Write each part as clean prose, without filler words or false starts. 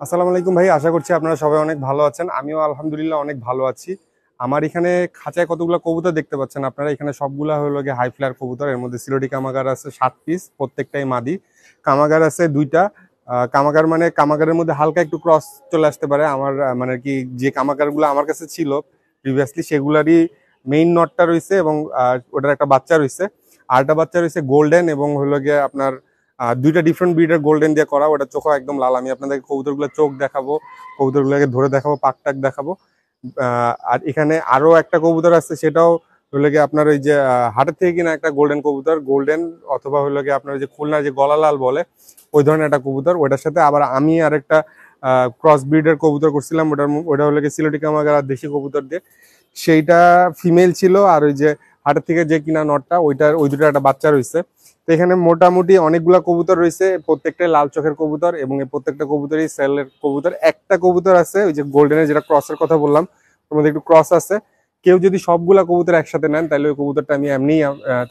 আসসালামু আলাইকুম ভাই, আশা করছি আপনারা সবাই অনেক ভালো আছেন। আমিও আলহামদুলিল্লাহ অনেক ভালো আছি। আমার এখানে খাঁচায় কতগুলো কবুতর দেখতে পাচ্ছেন আপনারা। এখানে সবগুলা হলো গিয়ে হাই ফ্লায়ার কবুতর। এর মধ্যে সিলোটি কামাগার আছে 7 পিস, প্রত্যেকটাই মাদি। কামাগার আছে 2টা। কামাগার মানে কামাগারের মধ্যে হালকা একটু ক্রস চলে আসতে পারে। আমার মানে কি যে কামাগারগুলো আমার কাছে ছিল প্রিভিয়াসলি সেগুলারই মেইন নটটা রয়েছে এবং ওটার একটা বাচ্চা রয়েছে। আরেকটা বাচ্চা রয়েছে গোল্ডেন এবং হলো গিয়ে আপনার 2টা ডিফারেন্ট ব্রিডের গোল্ডেন দিয়ে করা। ওটা চোখ একদম লাল। আমি আপনাদেরকে কবুতরগুলো চোখ দেখাবো, কবুতরগুলোকে ধরে দেখাবো, পাক টাক দেখাবো। আর এখানে আরো একটা কবুতর আছে, সেটাও হলো গিয়ে আপনার ওই যে হাটের থেকে কিনা একটা গোল্ডেন কবুতর, গোল্ডেন অথবা হলো গিয়ে আপনার ওই যে খুলনার যে গলা লাল বলে ওই ধরনের একটা কবুতর। ওটার সাথে আবার আমি আরেকটা ক্রস ব্রিডের কবুতর করছিলাম। ওটা হলো গিয়ে সিলেটি কামাগার আর দেশি কবুতর দিয়ে। সেইটা ফিমেল ছিল, আর ওই যে হাটের থেকে যে কিনা নটটা ওই দুটো একটা বাচ্চা রয়েছে। তো এখানে মোটামুটি অনেকগুলা কবুতর রয়েছে, প্রত্যেকটাই লাল চোখের কবুতর এবং এই প্রত্যেকটা কবুতরই সেলের কবুতর। একটা কবুতর আছে ওই যে গোল্ডেনের, যেটা ক্রসের কথা বললাম, ওর মধ্যে একটু ক্রস আছে। কেউ যদি সবগুলা কবুতর একসাথে নেন তাহলে ওই কবুতরটা আমি এমনি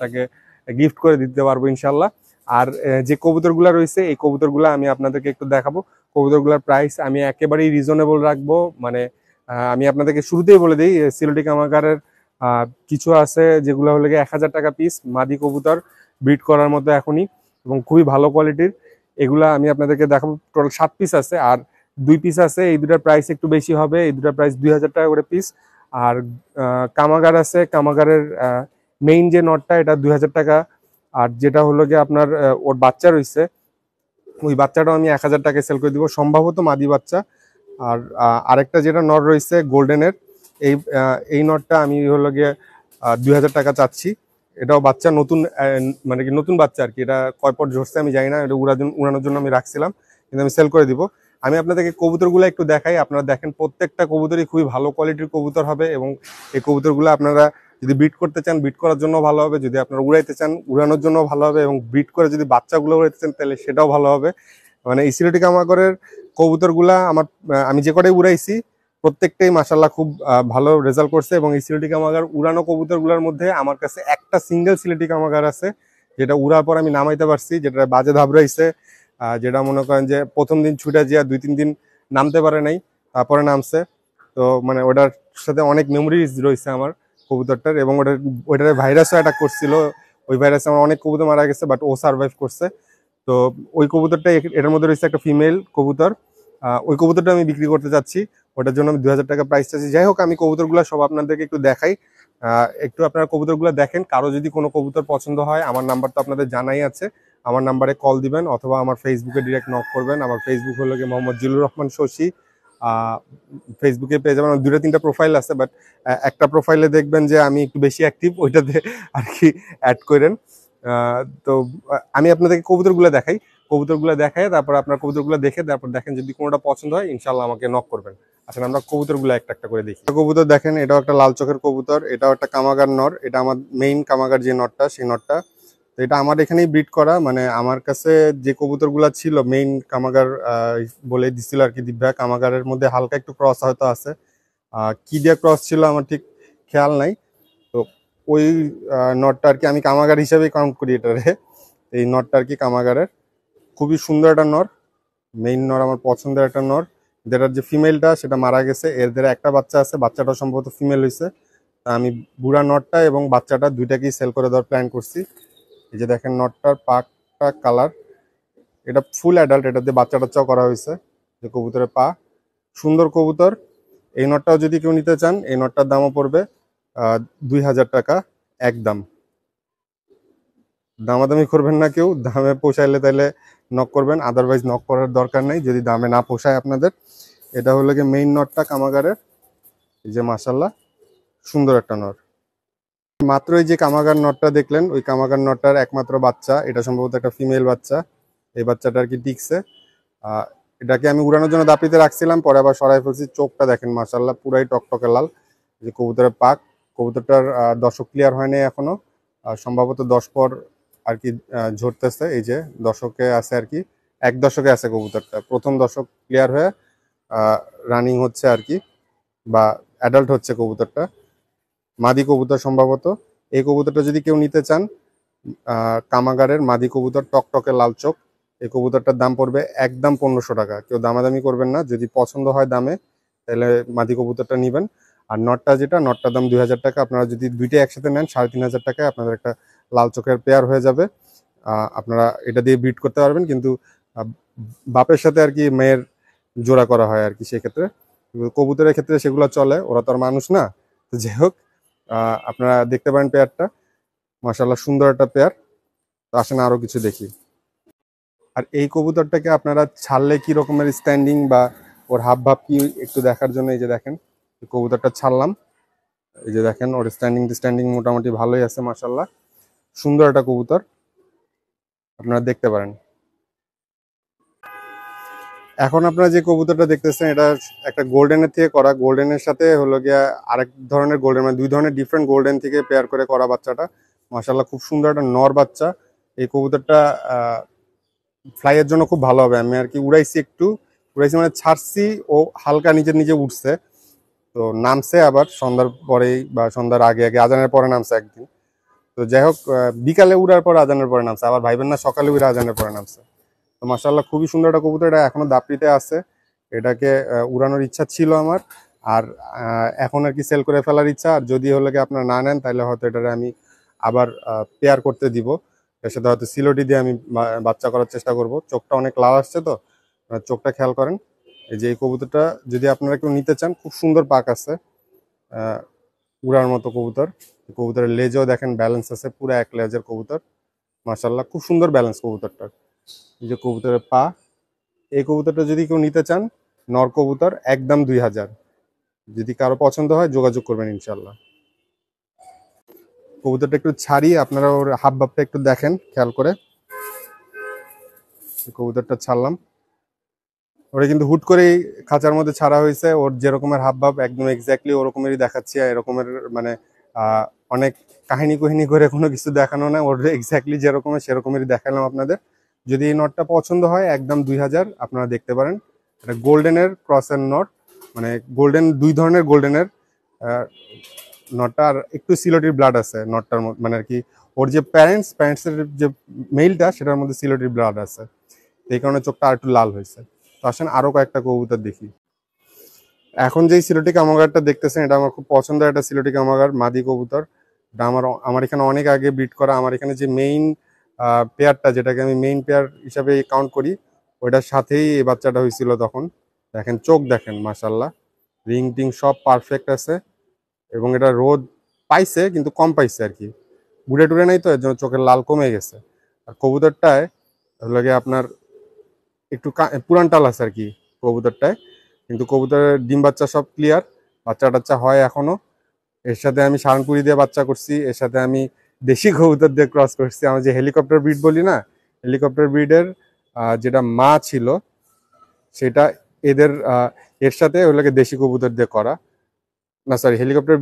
তাকে গিফট করে দিতে পারবো ইনশাল্লাহ। আর যে কবুতরগুলা রয়েছে এই কবুতরগুলা আমি আপনাদেরকে একটু দেখাবো। কবুতরগুলোর প্রাইস আমি একেবারেই রিজনেবল রাখবো। মানে আমি আপনাদেরকে শুরুতেই বলে দিই, সিলেটি কামাগারের কিছু আছে যেগুলো হলো গিয়ে 1000 টাকা পিস, মাদি কবুতর ব্রিড করার মতো এখনই, এবং খুবই ভালো কোয়ালিটির। এগুলা আমি আপনাদেরকে দেখাবো। টোটাল 7 পিস আছে, আর 2 পিস আছে। এই দুটার প্রাইস একটু বেশি হবে, এই দুটার প্রাইস 2000 টাকা করে পিস। আর কামাগার আছে, কামাগারের মেইন যে নটটা এটা 2000 টাকা। আর যেটা হলো গিয়ে আপনার ওর বাচ্চা রয়েছে, ওই বাচ্চাটাও আমি 1000 টাকায় সেল করে দিব, সম্ভবত মাদি বাচ্চা। আর আরেকটা যেটা নট রয়েছে গোল্ডেনের, এই নটটা আমি হলো গিয়ে 2000 টাকা চাচ্ছি। এটাও বাচ্চা নতুন, মানে কি নতুন বাচ্চা আর কি। এটা কয় পর ঝরছে আমি জানি না, এটা উড়ানোর জন্য আমি রাখছিলাম, কিন্তু আমি সেল করে দিব। আমি আপনাদেরকে কবুতরগুলো একটু দেখাই, আপনারা দেখেন প্রত্যেকটা কবুতরই খুবই ভালো কোয়ালিটির কবুতর হবে। এবং এই কবুতরগুলো আপনারা যদি ব্রিড করতে চান ব্রিড করার জন্য ভালো হবে, যদি আপনারা উড়াইতে চান উড়ানোর জন্য ভালো হবে, এবং ব্রিড করে যদি বাচ্চাগুলো উড়াইতে চান তাহলে সেটাও ভালো হবে। মানে এই সিলেটি কামাগরের কবুতরগুলা আমি যে কটাই উড়াইছি প্রত্যেকটাই মাশাল্লাহ খুব ভালো রেজাল্ট করছে। এবং এই সিলেটি কামাগার উড়ানো কবুতরগুলোর মধ্যে আমার কাছে একটা সিঙ্গেল সিলেটি কামাগার আছে, যেটা উড়ার পর আমি নামাইতে পারছি, যেটা বাজে ধাবড়াইছে। যেটা মনে করেন যে প্রথম দিন ছুটে যা 2-3 দিন নামতে পারে নাই, তারপরে নামছে। তো মানে ওটার সাথে অনেক মেমোরিজ রয়েছে আমার কবুতরটার। এবং ওইটার ভাইরাসও অ্যাটাক করছিল, ওই ভাইরাসে আমার অনেক কবুতর মারা গেছে, বাট ও সার্ভাইভ করছে। তো ওই কবুতরটা এটার মধ্যে রয়েছে একটা ফিমেল কবুতর। ওই কবুতরটা আমি বিক্রি করতে চাচ্ছি, ওটার জন্য আমি 2000 টাকা প্রাইস চাচ্ছি। যাই হোক, আমি কবুতরগুলো সব আপনাদেরকে একটু দেখাই। একটু আপনারা কবুতরগুলো দেখেন, কারো যদি কোনো কবুতর পছন্দ হয় আমার নাম্বার তো আপনাদের জানাই আছে, আমার নাম্বারে কল দিবেন অথবা আমার ফেসবুকে ডিরেক্ট নক করবেন। আমার ফেসবুক হলো গিয়ে মোহাম্মদ জিলুর রহমান শশী। ফেসবুকে পেয়ে যাবেন। আমার 2-3টা প্রোফাইল আছে, বাট একটা প্রোফাইলে দেখবেন যে আমি একটু বেশি অ্যাক্টিভ, ওইটাতে আর কি অ্যাড করেন। তো আমি আপনাদেরকে কবুতরগুলো দেখাই, কবুতরগুলো দেখায় তারপর আপনার কবুতরগুলো দেখে তারপর দেখেন যদি কোনোটা পছন্দ হয় ইনশাল্লাহ আমাকে নক করবেন। আসলে আমরা কবুতরগুলো একটা একটা করে দেখি। কবুতর দেখেন, এটাও একটা লাল চোখের কবুতর, এটাও একটা কামাগার নর। এটা আমার মেইন কামাগার যে নরটা, সেই নরটা। তো এটা আমার এখানেই ব্রিড করা। মানে আমার কাছে যে কবুতরগুলো ছিল মেইন কামাগার বলে দিছিল আর কি দিব্যা। কামাগারের মধ্যে হালকা একটু ক্রস হয়তো আছে, কি দিয়ে ক্রস ছিল আমার ঠিক খেয়াল নাই। তো ওই নটটা আর কি আমি কামাগার হিসেবে কাউন্ট করি এটারে। এই নটটা আর কি কামাগারের খুবই সুন্দর একটা নর, মেইন নর, আমার পছন্দের একটা নর। যেটার যে ফিমেলটা সেটা মারা গেছে, এদের একটা বাচ্চা আছে, বাচ্চাটা সম্ভবত ফিমেল হয়েছে। তা আমি বুড়া নটটা এবং বাচ্চাটা দুইটাকেই সেল করে দেওয়ার প্ল্যান করছি। এই যে দেখেন নটটার পাকটা কালার, এটা ফুল অ্যাডাল্ট, এটা দিয়ে বাচ্চা টাচ্চাও করা হয়েছে। যে কবুতরের পা সুন্দর কবুতর। এই নটটাও যদি কেউ নিতে চান এই নটটার দামও পড়বে 2000 টাকা একদম। দামাদামি করবেন না কেউ, দামে পোষাইলে তাহলে নক করবেন, আদারওয়াইজ নক করার দরকার নেই যদি দামে না পোষায় আপনাদের। এটা হলো গিয়ে মেইন নটটা কামাগারের। এই যে মাশাল্লাহ সুন্দর একটা নট। মাত্র এই যে কামাগার নটটা দেখলেন, ওই কামাগার নটটার একমাত্র বাচ্চা, এটা সম্ভবত একটা ফিমেল বাচ্চা। এই বাচ্চাটা আর কি টিকছে। আহ এটাকে আমি উড়ানোর জন্য দাপিতে রাখছিলাম, পরে আবার সরাই ফেলছি। চোখটা দেখেন মাশাল্লাহ পুরাই টকটকে লাল। যে কবুতরের পাক, কবুতরটার দশক ক্লিয়ার হয়নি এখনো, সম্ভবত 10 পর আর কি ঝরতেছে। এই যে দশকে আছে আর কি, 1 দশকে আছে কবুতরটা, প্রথম দশক ক্লিয়ার হয়ে রানিং হচ্ছে আর কি, বা অ্যাডাল্ট হচ্ছে কবুতরটা। মাদি কবুতর সম্ভবত। এই কবুতরটা যদি কেউ নিতে চান, কামাগারের মাদি কবুতর, টকটকে লাল চোখ, এই কবুতরটার দাম পড়বে একদম 1500 টাকা। কেউ দামাদামি করবেন না, যদি পছন্দ হয় দামে তাহলে মাদি কবুতরটা নেবেন। আর নটটা যেটা, নটটার দাম 2000 টাকা। আপনারা যদি দুইটাই একসাথে নেন 3500 টাকায় আপনাদের একটা লাল চোখের পেয়ার হয়ে যাবে। আপনারা এটা দিয়ে ব্রিড করতে পারবেন, কিন্তু বাপের সাথে আর কি মেয়ের জোড়া করা হয় আর কি। সেক্ষেত্রে কবুতরের ক্ষেত্রে সেগুলো চলে, ওরা তো আর মানুষ না। তো যাই হোক, আপনারা দেখতে পারেন পেয়ারটা, মাশাআল্লাহ সুন্দর একটা পেয়ার। তো আসেন আরো কিছু দেখি। আর এই কবুতরটাকে আপনারা ছাড়লে কি রকমের স্ট্যান্ডিং বা ওর হাব ভাব কি একটু দেখার জন্য এই যে দেখেন, কবুতরটা ছাড়লাম। এই যে দেখেন ওর স্ট্যান্ডিং মোটামুটি ভালোই আছে মাশাআল্লাহ। সুন্দর একটা কবুতর, আপনারা দেখতে পারেন। এখন আপনারা যে কবুতরটা দেখতেছেন এটা একটা গোল্ডেনের থেকে করা। গোল্ডেনের সাথে হলো গিয়া আরেক ধরনের গোল্ডেন, মানে দুই ধরনের ডিফারেন্ট গোল্ডেন থেকে পেয়ার করে করা বাচ্চাটা। মাশাআল্লাহ খুব সুন্দর একটা নর বাচ্চা। এই কবুতরটা ফ্লাইয়ের জন্য খুব ভালো হবে। আমি আর কি উড়াইছি মানে ছাড়ছি, ও হালকা নিজে নিজে উঠছে। তো নামছে আবার সন্ধ্যার পরেই বা সন্ধ্যার আগে আগে, আজানের পরে নামছে একদিন। তো যাই হোক, বিকালে উড়ার পর আজানের পরে নামছে, আবার ভাইবেন না সকালে উড়ে আজানের পরে নামছে। তো মাশাআল্লাহ খুবই সুন্দর একটা কবুতর। এটা এখনো দাপড়িতে আছে। এটাকে উড়ানোর ইচ্ছা ছিল আমার, আর এখন আর কি সেল করে ফেলার ইচ্ছা। আর যদি হলো কি আপনারা না নেন তাহলে হয়তো এটারে আমি আবার পেয়ার করতে দিব। এর সাথে হয়তো সিলোটি দিয়ে আমি বাচ্চা করার চেষ্টা করব। চোখটা অনেক লাল আসছে, তো চোখটা খেয়াল করেন। এই যে এই কবুতরটা যদি আপনারা কেউ নিতে চান, খুব সুন্দর পাক আছে, উড়ার মতো কবুতর। কবুতরের লেজও দেখেন ব্যালেন্স আছে, পুরো এক লেজের কবুতর। মাশাআল্লাহ খুব সুন্দর ব্যালেন্স কবুতরটার। এই যে কবুতরের পা। এই কবুতরটা যদি কেউ নিতে চান, নর কবুতর, একদম 2000। যদি কারো পছন্দ হয় যোগাযোগ করবেন ইনশাল্লাহ। কবুতরটা একটু ছাড়ি, আপনারা ওর হাব ভাবটা একটু দেখেন খেয়াল করে। কবুতরটা ছাড়লাম, ওরা কিন্তু হুট করেই খাঁচার মধ্যে ছাড়া হয়েছে। ওর যে রকমের হাব ভাব একদম এক্স্যাক্টলি ওরকমেরই দেখাচ্ছি। এরকমের মানে আহ অনেক কাহিনী করে কোনো কিছু দেখানো না, ওর এক্স্যাক্টলি যেরকমের সেরকমেরই দেখালাম আপনাদের। যদি এই নটটা পছন্দ হয় একদম 2000, আপনারা দেখতে পারেন। এটা গোল্ডেনের ক্রসের নট, মানে গোল্ডেন, দুই ধরনের গোল্ডেনের নটটা। আর একটু সিলোটির ব্লাড আছে নটটার মধ্যে, মানে আর কি ওর যে প্যারেন্টসের যে মেইলটা সেটার মধ্যে সিলোটির ব্লাড আছে, এই কারণে চোখটা আর একটু লাল হয়েছে। তো আসেন আরো কয়েকটা কবুতর দেখি। এখন যেই সিলোটি কামাগারটা দেখতেছেন এটা আমার খুব পছন্দের একটা সিলোটি কামাগার, মাদি কবুতর। এটা আমার এখানে অনেক আগে ব্রিড করা। আমার এখানে যে মেইন পেয়ারটা, যেটাকে আমি মেইন পেয়ার হিসাবে কাউন্ট করি, ওইটার সাথেই এই বাচ্চাটা হয়েছিল তখন। দেখেন চোখ দেখেন মাশাল্লাহ, রিং টিং সব পারফেক্ট আছে। এবং এটা রোদ পাইছে কিন্তু কম পাইছে আর কি, বুড়ে টুড়ে নাই, তো এর জন্য চোখের লাল কমে গেছে। আর কবুতরটায় লাগে আপনার একটু পুরান টাল আছে আর কি কবুতরটায়। কিন্তু কবুতরের ডিম বাচ্চা সব ক্লিয়ার, বাচ্চা টাচ্চা হয় এখনো। এর সাথে আমি সারানপুরি দিয়ে বাচ্চা করছি, এর সাথে আমি দেশি কবুতর দিয়ে ক্রস করছি। আমরা যে হেলিকপ্টার ব্রিড বলি না, হেলিকপ্টার ব্রিডের যেটা মা ছিল সেটা এদের এর সাথে ওগুলোকে দেশি কবুতর দিয়ে করা, না সরি, হেলিকপ্টার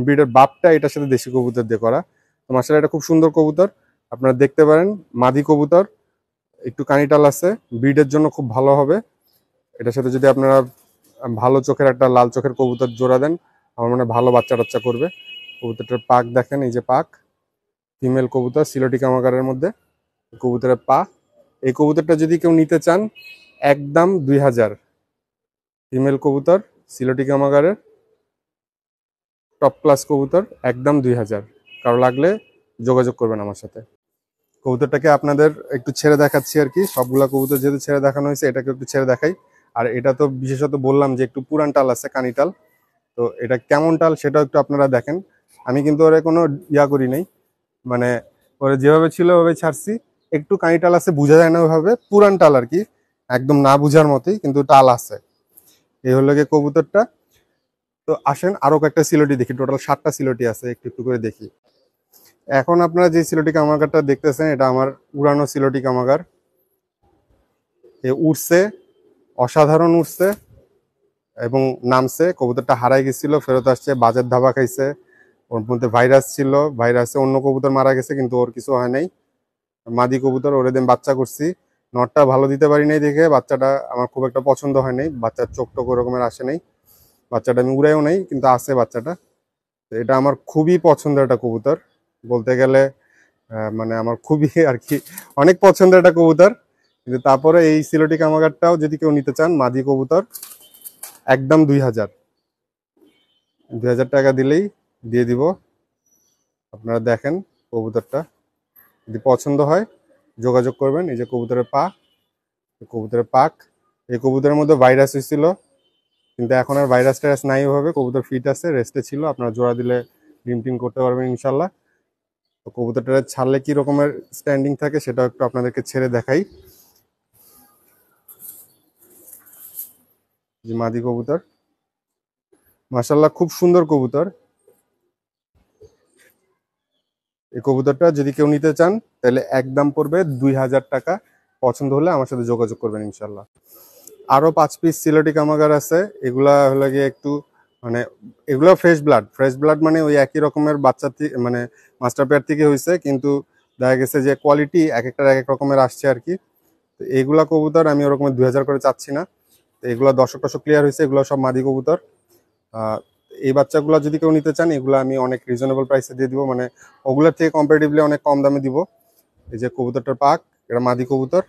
ব্রিডের বাপটা এটার সাথে দেশি কবুতর দিয়ে করা। তো মাশাআল্লাহ এটা খুব সুন্দর কবুতর, আপনারা দেখতে পারেন। মাদি কবুতর, একটু কানিটাল আছে, ব্রিডের জন্য খুব ভালো হবে। এটার সাথে যদি আপনারা ভালো চোখের একটা লাল চোখের কবুতর জোড়া দেন, আমার মনে হয় ভালো বাচ্চা টাচ্চা করবে। কবুতরটার পাক দেখেন, এই যে পাক, ফিমেল কবুতর সিলোটি কামাগারের মধ্যে কবুতরের পা। এই কবুতরটা যদি কেউ নিতে চান একদম 2000। ফিমেল কবুতর সিলোটি কামাগারের টপ ক্লাস কবুতর, একদম 2000। কারো লাগলে যোগাযোগ করবেন আমার সাথে। কবুতরটাকে আপনাদের একটু ছেড়ে দেখাচ্ছি আর কি। সবগুলা কবুতর যেহেতু ছেড়ে দেখানো হয়েছে, এটাকে একটু ছেড়ে দেখাই। আর এটা তো বিশেষত বললাম যে একটু পুরান টাল আছে, কানিটাল। তো এটা কেমন টাল সেটাও একটু আপনারা দেখেন। আমি কিন্তু ওরা কোনো করি নাই, মানে ওরা যেভাবে ছিল ওভাবে ছাড়ছি। একটু কানিটাল আছে, বোঝা যায় না ওইভাবে, পুরান টাল আর কি, একদম না বুঝার মতোই, কিন্তু টাল আছে। এই হলো গিয়ে কবুতরটা। তো আসেন আরো কয়েকটা সিলোটি দেখি, টোটাল 7টা সিলোটি আছে, একটু একটু করে দেখি। এখন আপনারা যে সিলোটি কামাগারটা দেখতেছেন এটা আমার উড়ানো সিলোটি কামাগার। এ উড়ছে, অসাধারণ উড়ছে এবং নামছে। কবুতরটা হারাই গেছিল, ফেরত আসছে, বাজের ধাবা খাইছে। ওর মধ্যে ভাইরাস ছিল, ভাইরাসে অন্য কবুতর মারা গেছে, কিন্তু ওর কিছু হয় নাই। মাদি কবুতর, ওর দিন বাচ্চা করছি। নটটা ভালো দিতে পারি নাই দেখে বাচ্চাটা আমার খুব একটা পছন্দ হয় নাই। বাচ্চার চোখ টোক ওরকমের আসে নাই, বাচ্চাটা আমি উড়াইও নাই, কিন্তু আছে বাচ্চাটা। এটা আমার খুবই পছন্দের একটা কবুতর বলতে গেলে, মানে আমার খুবই আর কি অনেক পছন্দের একটা কবুতর। কিন্তু তারপরে এই সিলোটি কামাগারটাও যদি কেউ নিতে চান, মাদি কবুতর, একদম 2000 টাকা দিলেই দিয়ে দিব। আপনারা দেখেন কবুতরটা, যদি পছন্দ হয় যোগাযোগ করবেন। এই যে কবুতরের পা, কবুতরের পাক। এই কবুতরের মধ্যে ভাইরাস হয়েছিল, কিন্তু এখন আর ভাইরাস টাইরাস নাই। ওভাবে কবুতর ফিট আছে, রেস্টে ছিল। আপনারা জোড়া দিলে ডিম টিম করতে পারবেন ইনশাল্লাহ। তো কবুতরটা ছাড়লে কি রকমের স্ট্যান্ডিং থাকে সেটা একটু আপনাদেরকে ছেড়ে দেখাই। যে মাদি কবুতর, মাশাল্লাহ খুব সুন্দর কবুতর। এই কবুতরটা যদি কেউ নিতে চান তাহলে একদম পড়বে 2000 টাকা। পছন্দ হলে আমার সাথে যোগাযোগ করবেন ইনশাল্লাহ। আরো 5 পিস সিলোটি কামাগার আছে। এগুলা হলো গিয়ে একটু মানে, এগুলো ফ্রেশ ব্লাড। ফ্রেশ ব্লাড মানে ওই একই রকমের বাচ্চা থেকে, মানে মাস্টার পেয়ার থেকে হয়েছে, কিন্তু দেখা গেছে যে কোয়ালিটি এক একটার এক এক রকমের আসছে আর কি। তো এইগুলা কবুতর আমি ওরকমের 2000 করে চাচ্ছি না। তো এগুলা দর্শক টশক ক্লিয়ার হয়েছে, এগুলো সব মাদি কবুতর। আহ, এই বাচ্চাগুলো যদি কেউ নিতে চান, এগুলো আমি অনেক রিজনেবল প্রাইসে দিয়ে দিব, মানে ওগুলোর থেকে কম্পারেটিভলি অনেক কম দামে দিব। এই যে কবুতরটার পাক, এটা মাদি কবুতর।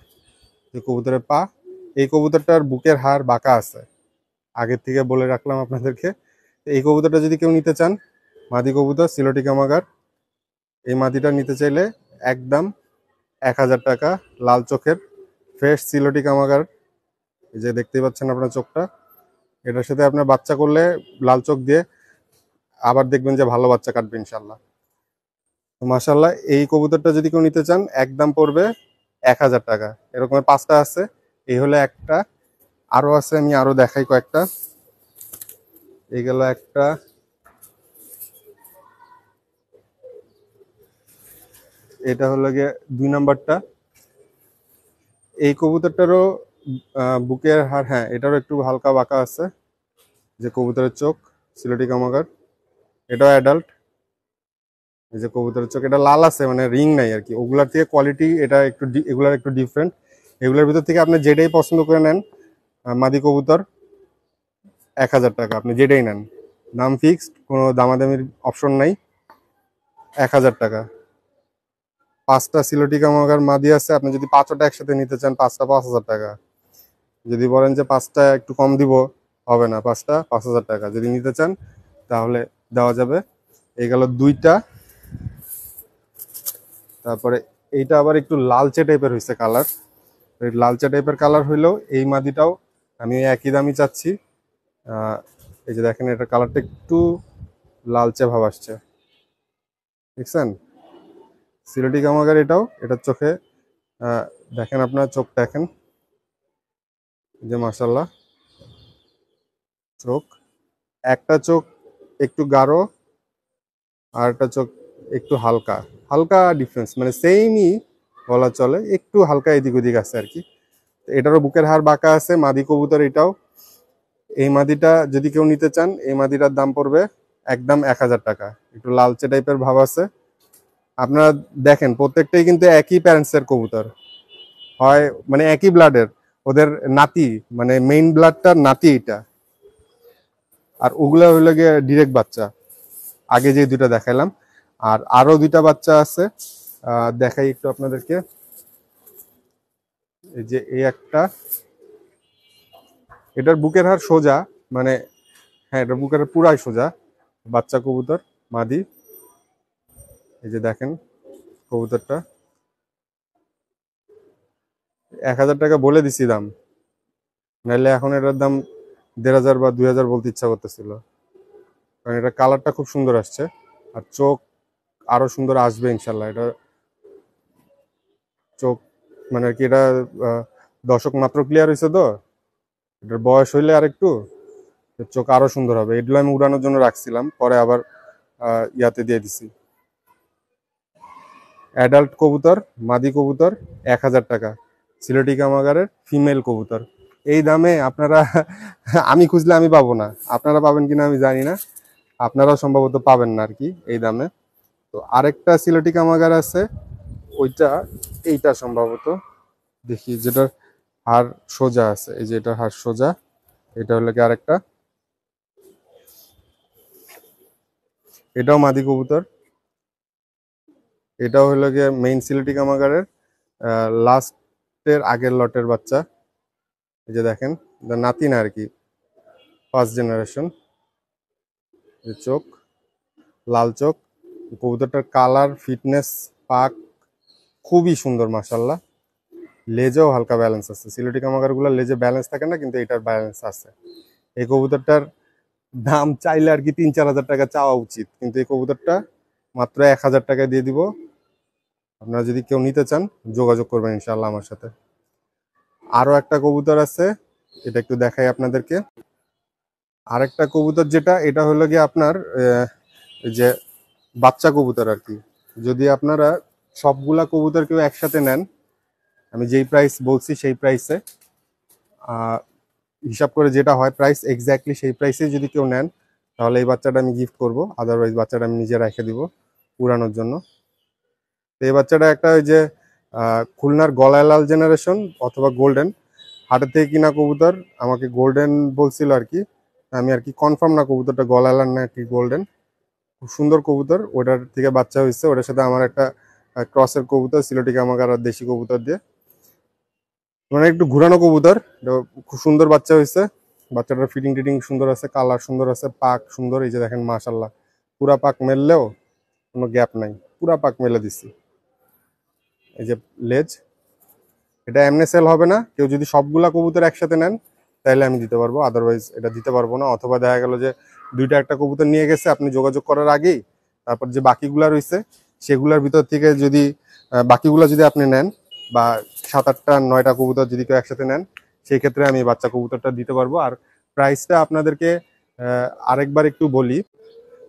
যে কবুতরের পা, এই কবুতরটার বুকের হাড় বাঁকা আছে, আগের থেকে বলে রাখলাম আপনাদেরকে। এই কবুতরটা যদি কেউ নিতে চান, মাদি কবুতর সিলোটি কামাগার, এই মাদিটা নিতে চাইলে একদম 1000 টাকা। লাল চোখের ফ্রেশ সিলোটি কামাগার, এই যে দেখতেই পাচ্ছেন আপনার চোখটা। এটার সাথে আপনার বাচ্চা করলে লাল চোখ দিয়ে আবার দেখবেন যে ভালো বাচ্চা কাটবে ইনশাল্লাহ। তো মাশাল্লাহ, এই কবুতরটা যদি কেউ নিতে চান একদম পড়বে 1000 টাকা। এরকমের 5টা আছে, এই হলে একটা। আরো আছে, আমি আরো দেখাই কয়েকটা। এই গেল একটা, এটা হলো গিয়ে 2 নাম্বারটা। এই কবুতরটারও বুকের হাড়, হ্যাঁ এটারও একটু হালকা বাঁকা আছে। যে কবুতরের চোখ, সিলেটি কামাগার, এটাও অ্যাডাল্ট। এই যে কবুতরের চোখ, এটা লাল আছে, মানে রিং নাই আর কি। ওগুলার থেকে কোয়ালিটি এটা একটু এগুলার একটু ডিফারেন্ট। এগুলোর ভিতর থেকে আপনি যেটাই পছন্দ করে নেন, মাদি কবুতর 1000 টাকা, আপনি যেটাই নেন। দাম ফিক্সড, কোনো দামাদামির অপশন নাই। 1000 টাকা। 5টা সিলোটি কামাগার মাদি আছে, আপনি যদি 5ওটা একসাথে নিতে চান, 5টা 5000 টাকা। যদি বলেন যে 5টা একটু কম দিব, হবে না। 5টা 5000 টাকা যদি নিতে চান তাহলে দেওয়া যাবে। এই গেল 2টা। তারপরে এইটা আবার একটু লালচে টাইপের হয়েছে কালার। লালচে টাইপের কালার হইলেও এই মাদিটাও আমি একই দামই চাচ্ছি। এই যে দেখেন, এটা কালারটা একটু লালচে ভাব আসছে, দেখছেন? সিলেটি কামাগার এটাও, এটার চোখে দেখেন, আপনার চোখ দেখেন, যে মাশাল্লাহ চোখ, একটা চোখ একটু গাঢ়, আর একটা চোখ একটু হালকা। হালকা ডিফারেন্স, মানে সেমই বলা চলে, একটু হালকা এদিক ওদিক আছে আর কি। এটারও বুকের হাড় বাঁকা আছে, মাদি কবুতর এটাও। এই মাদিটা যদি কেউ নিতে চান, এই মাদিটার দাম পড়বে একদম 1000 টাকা। একটু লালচে টাইপের ভাব আছে। আপনারা দেখেন প্রত্যেকটাই কিন্তু একই প্যারেন্টসের কবুতর, হয় মানে একই ব্লাডের, ওদের নাতি, মানে মেইন ব্লাডটার নাতি এটা। আর ওগুলা হইলে গিয়ে ডিরেক্ট বাচ্চা, আগে যে দুইটা দেখাইলাম। আর আরো 2টা বাচ্চা আছে, দেখাই একটু আপনাদেরকে। এই যে এই একটা, এটার বুকের হাড় সোজা, মানে হ্যাঁ এটার বুকের হাড় পুরাই সোজা। বাচ্চা কবুতর, মাদি। এই যে দেখেন কবুতরটা, 1000 টাকা বলে দিছি দাম, নাহলে এখন এটার দাম 1500 বা 2000 বলতে ইচ্ছা করতেছিল। কারণ এটা কালারটা খুব সুন্দর আসছে, আর চোখ আরো সুন্দর আসবে ইনশাল্লাহ। এটা চোখ মানে আর কি, এটা দর্শক মাত্র ক্লিয়ার হয়েছে, তো এটার বয়স হইলে আর একটু চোখ আরো সুন্দর হবে। এগুলো আমি উড়ানোর জন্য রাখছিলাম, পরে আবার ইয়াতে দিয়ে দিছি। অ্যাডাল্ট কবুতর, মাদি কবুতর, 1000 টাকা। সিলেটি কামাগারের ফিমেল কবুতর। এই দামে আপনারা আমি খুঁজলে আমি পাবো না, আপনারা পাবেন কিনা আমি জানি না, আপনারাও সম্ভবত পাবেন না আর কি এই দামে। তো আরেকটা সিলেটি কামাগার আছে, ওইটা, এইটা সম্ভবত, দেখি যেটার হাড় সোজা আছে, এই যে এটার হাড় সোজা, এটা হলো কি আরেকটা। এটাও মাদি কবুতর, এটাও হলো গিয়ে মেইন সিলেটি কামাগারের লাস্ট ফার্স্টের আগের লটের বাচ্চা। এই যে দেখেন, নাতি না আর কি, ফার্স্ট জেনারেশন। চোখ, লাল চোখ। কবুতরটার কালার, ফিটনেস, পাক খুবই সুন্দর মাশাল্লাহ। লেজেও হালকা ব্যালেন্স আছে। সিলেটি কামাগারগুলো লেজে ব্যালেন্স থাকে না, কিন্তু এটার ব্যালেন্স আছে। এই কবুতরটার দাম চাইলে আর কি 3-4 হাজার টাকা চাওয়া উচিত, কিন্তু এই কবুতরটা মাত্র 1,000 টাকায় দিয়ে দিব। আপনারা যদি কেউ নিতে চান যোগাযোগ করবেন ইনশাল্লাহ আমার সাথে। আরো একটা কবুতর আছে, এটা একটু দেখাই আপনাদেরকে। আরেকটা কবুতর যেটা, এটা হলো গিয়ে আপনার এই যে বাচ্চা কবুতর আর কি। যদি আপনারা সবগুলা কবুতর কেউ একসাথে নেন, আমি যেই প্রাইস বলছি সেই প্রাইসে হিসাব করে যেটা হয় প্রাইস এক্স্যাক্টলি সেই প্রাইসে যদি কেউ নেন, তাহলে এই বাচ্চাটা আমি গিফট করব। আদারওয়াইজ বাচ্চাটা আমি নিজে রেখে দিব উড়ানোর জন্য। তো এই বাচ্চাটা একটা ওই যে খুলনার গলায় লাল জেনারেশন অথবা গোল্ডেন, হাটের থেকে কিনা কবুতর। আমাকে গোল্ডেন বলছিল আর কি, আমি আর কি কনফার্ম না কবুতরটা গলায় লাল না কি গোল্ডেন। খুব সুন্দর কবুতর, ওটার থেকে বাচ্চা হয়েছে। ওটার সাথে আমার একটা ক্রসের কবুতর, সিলেটি কামাগার আর দেশি কবুতর দিয়ে, মানে একটু ঘুরানো কবুতর। খুব সুন্দর বাচ্চা হয়েছে। বাচ্চাটার ফিটিং টিটিং সুন্দর আছে, কালার সুন্দর আছে, পাক সুন্দর। এই যে দেখেন মাশাল্লাহ, পুরা পাক মেললেও কোনো গ্যাপ নাই, পুরা পাক মেলে দিচ্ছি। এই যে লেজ, এটা এমনি সেল হবে না। কেউ যদি সবগুলা কবুতর একসাথে নেন তাহলে আমি দিতে পারবো, আদারওয়াইজ এটা দিতে পারবো না। অথবা দেখা গেল যে দুইটা একটা কবুতর নিয়ে গেছে, আপনি যোগাযোগ করার আগেই তারপর যে বাকিগুলা রয়েছে সেগুলোর ভিতর থেকে যদি বাকিগুলা যদি আপনি নেন, বা 7-8টা 9টা কবুতর যদি কেউ একসাথে নেন, সেই ক্ষেত্রে আমি বাচ্চা কবুতরটা দিতে পারবো। আর প্রাইসটা আপনাদেরকে আরেকবার একটু বলি।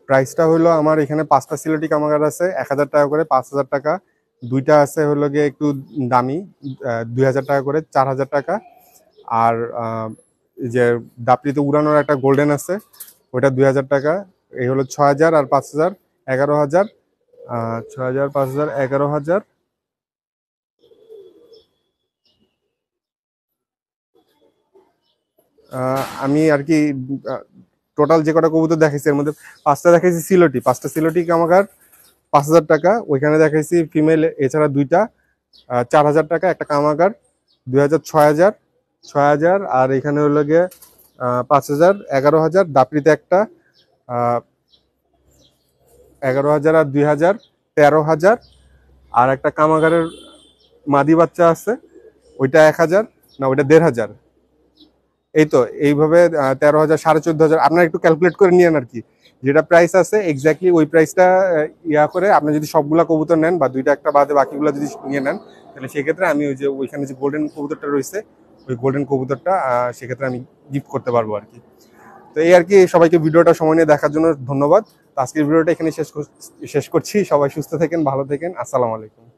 প্রাইসটা হলো, আমার এখানে 5টা সিলেটি কামাগার আছে 1,000 টাকা করে, 5,000 টাকা। দুইটা আছে হলো গিয়ে একটু দামি, 2,000 টাকা করে, 4,000 টাকা। আর এই যে দাপড়িতে উড়ানোর একটা গোল্ডেন আছে, ওইটা 2,000 টাকা। এই হলো 6,000 আর 5,000, 11,000। 6,000, 5,000, 11,000। আমি আর কি টোটাল যে কটা কবুতর দেখাইছি এর মধ্যে 5টা দেখাইছি সিলোটি, 5টা সিলোটি কামাগার 5,000 টাকা। ওইখানে দেখাইছি ফিমেল, এছাড়া দুইটা 4,000 টাকা, একটা কামাগার 2,000, 6,000, 6,000। আর এখানে হলো গিয়ে 5,000, 11,000। দাপড়িতে একটা 11,000 আর 2,000, 13,000। আর একটা কামাগারের মাদি বাচ্চা আছে, ওইটা 1,000, না ওইটা 1,500। এই তো এইভাবে 13,000, 14,500। আপনারা একটু ক্যালকুলেট করে নিয়েন আর কি, যেটা প্রাইস আছে এক্স্যাক্টলি ওই প্রাইসটা ইয়া করে আপনি যদি সবগুলা কবুতর নেন বা দুইটা একটা বাদে বাকিগুলো যদি নিয়ে নেন, তাহলে সেক্ষেত্রে আমি ওই যে ওইখানে যে গোল্ডেন কবুতরটা রয়েছে, ওই গোল্ডেন কবুতরটা সেক্ষেত্রে আমি গিফট করতে পারবো আর কি। তো এই আর কি, সবাইকে ভিডিওটা সময় নিয়ে দেখার জন্য ধন্যবাদ। তো আজকের ভিডিওটা এখানে শেষ করছি। সবাই সুস্থ থাকেন, ভালো থাকেন। আসসালামু আলাইকুম।